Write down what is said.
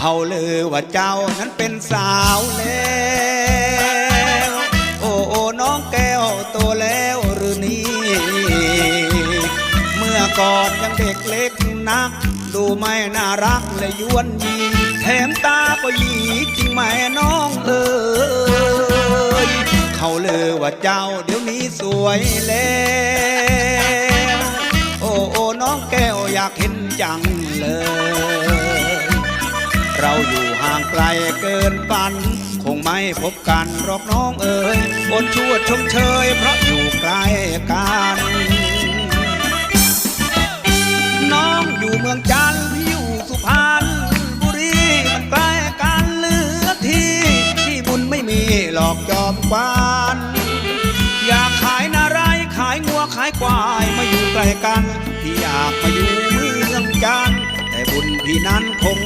เขาลือว่าเจ้านั้นเป็นสาวแล้วโอ้โอ้น้องแก้วโตแล้วหรือนี่เมื่อก่อนยังเด็กเล็กนักดูไม่น่ารักและยวนยีแถมตาก็หยีจริงไหมน้องเอ๋ยเขาลือว่าเจ้าเดี๋ยวนี้สวยแล้วโอ้โอ้น้องแก้วอยากเห็นจังเลยเราอยู่ห่างไกลเกินฝันคงไม่พบกันหรอกน้องเอ๋ยบนชวดชมเชยเพราะอยู่ไกลกันน้องอยู่เมืองจันทร์พี่อยู่สุพรรณบุรีมันใกล้กันเหลือที่บุญไม่มีหลอกจอมกวานอยากขายนาไรขายงัวขายควายมาอยู่ใกล้กันพี่อยากมาอยู่เมืองจันทร์แต่บุญพี่นั้นคง